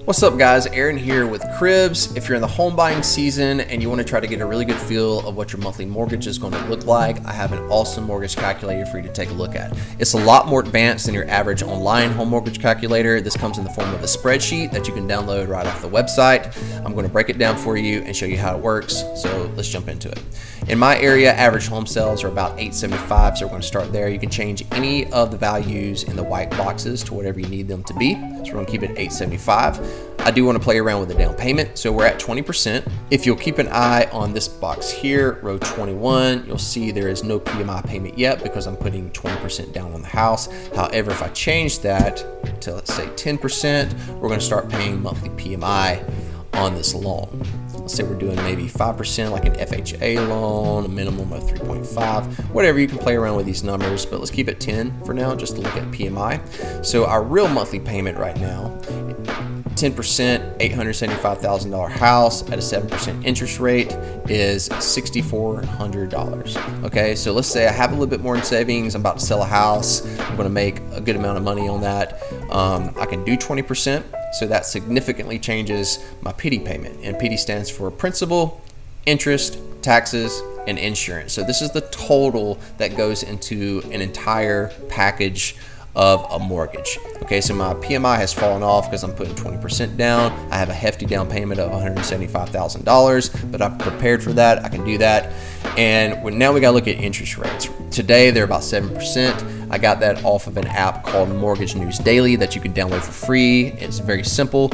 What's up guys, Aaron here with Cribs. If you're in the home buying season and you want to try to get a really good feel of what your monthly mortgage is going to look like, I have an awesome mortgage calculator for you to take a look at. It's a lot more advanced than your average online home mortgage calculator. This comes in the form of a spreadsheet that you can download right off the website. I'm going to break it down for you and show you how it works, so let's jump into it. In my area, average home sales are about 875, so we're going to start there. You can change any of the values in the white boxes to whatever you need them to be, so we're going to keep it 875. I do want to play around with the down payment, so we're at 20%. If you'll keep an eye on this box here, row 21, you'll see there is no PMI payment yet because I'm putting 20% down on the house. However, if I change that to, let's say 10%, we're going to start paying monthly PMI on this loan. Let's say we're doing maybe 5% like an FHA loan, a minimum of 3.5, whatever. You can play around with these numbers, but let's keep it 10 for now just to look at PMI. So our real monthly payment right now, 10%, $875,000 house at a 7% interest rate is $6,400. Okay, so let's say I have a little bit more in savings. I'm about to sell a house. I'm going to make a good amount of money on that. I can do 20%, so that significantly changes my PITI payment. And PITI stands for principal, interest, taxes, and insurance. So this is the total that goes into an entire package of a mortgage. Okay, so my PMI has fallen off because I'm putting 20% down. I have a hefty down payment of $175,000, but I've prepared for that. I can do that. And now we gotta look at interest rates. Today, they're about 7%. I got that off of an app called Mortgage News Daily that you can download for free. It's very simple.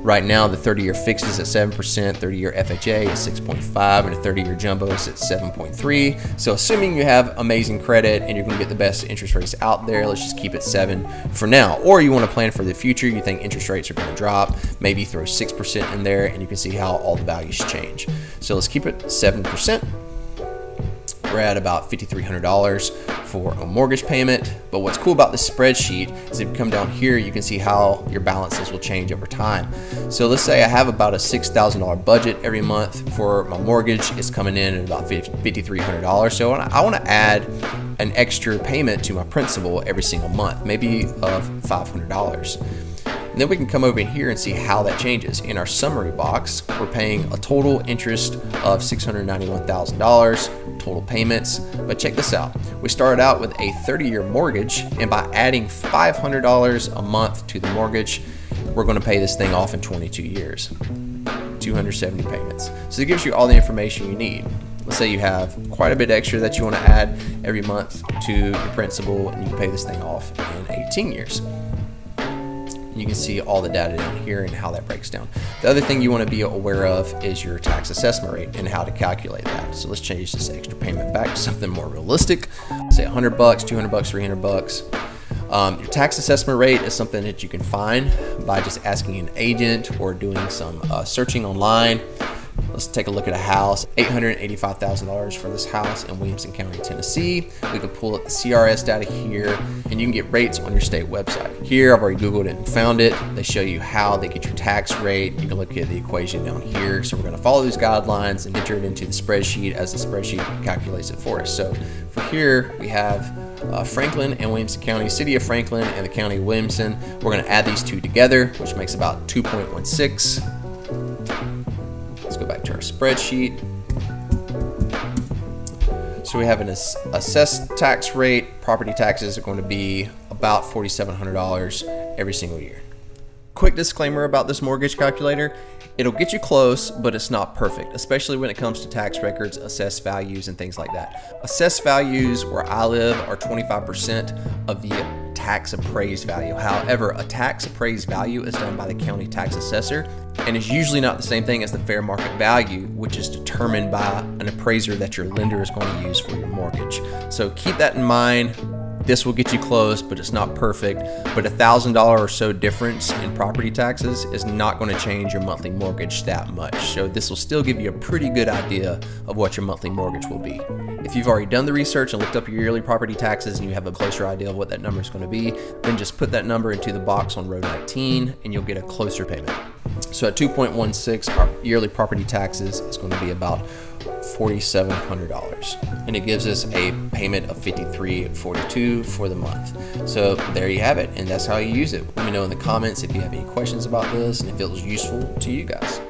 Right now, the 30-year fixed is at 7%, 30-year FHA is 6.5, and a 30-year jumbo is at 7.3. So assuming you have amazing credit and you're gonna get the best interest rates out there, let's just keep it 7 for now. Or you wanna plan for the future, you think interest rates are gonna drop, maybe throw 6% in there and you can see how all the values change. So let's keep it 7%. We're at about $5,300 for a mortgage payment. But what's cool about this spreadsheet is if you come down here, you can see how your balances will change over time. So let's say I have about a $6,000 budget every month for my mortgage. It's coming in at about $5,300. So I want to add an extra payment to my principal every single month, maybe of $500. And then we can come over here and see how that changes. In our summary box, we're paying a total interest of $691,000 total payments. But check this out. We started out with a 30-year mortgage, and by adding $500 a month to the mortgage, we're going to pay this thing off in 22 years, 270 payments. So it gives you all the information you need. Let's say you have quite a bit extra that you want to add every month to your principal, and you can pay this thing off in 18 years. You can see all the data down here and how that breaks down. The other thing you want to be aware of is your tax assessment rate and how to calculate that. So let's change this extra payment back to something more realistic. Say $100, $200, $300. Your tax assessment rate is something that you can find by just asking an agent or doing some searching online. Let's take a look at a house, $885,000 for this house in Williamson County, Tennessee. We can pull up the CRS data here, and you can get rates on your state website. Here, I've already Googled it and found it. They show you how they get your tax rate. You can look at the equation down here. So we're gonna follow these guidelines and enter it into the spreadsheet as the spreadsheet calculates it for us. So for here, we have Franklin and Williamson County, City of Franklin and the County of Williamson. We're gonna add these two together, which makes about 2.16. Let's go back to our spreadsheet. So we have an assessed tax rate. Property taxes are going to be about $4,700 every single year. Quick disclaimer about this mortgage calculator. It'll get you close, but it's not perfect, especially when it comes to tax records, assessed values, and things like that. Assessed values where I live are 25% of the tax appraised value. However, a tax appraised value is done by the county tax assessor and is usually not the same thing as the fair market value, which is determined by an appraiser that your lender is going to use for your mortgage. So keep that in mind. This will get you close, but it's not perfect. But $1,000 or so difference in property taxes is not going to change your monthly mortgage that much. So this will still give you a pretty good idea of what your monthly mortgage will be. If you've already done the research and looked up your yearly property taxes and you have a closer idea of what that number is going to be, then just put that number into the box on row 19 and you'll get a closer payment. So at 2.16, our yearly property taxes is going to be about $4,700, and it gives us a payment of $53.42 for the month. So there you have it, and that's how you use it. Let me know in the comments if you have any questions about this and if it was useful to you guys.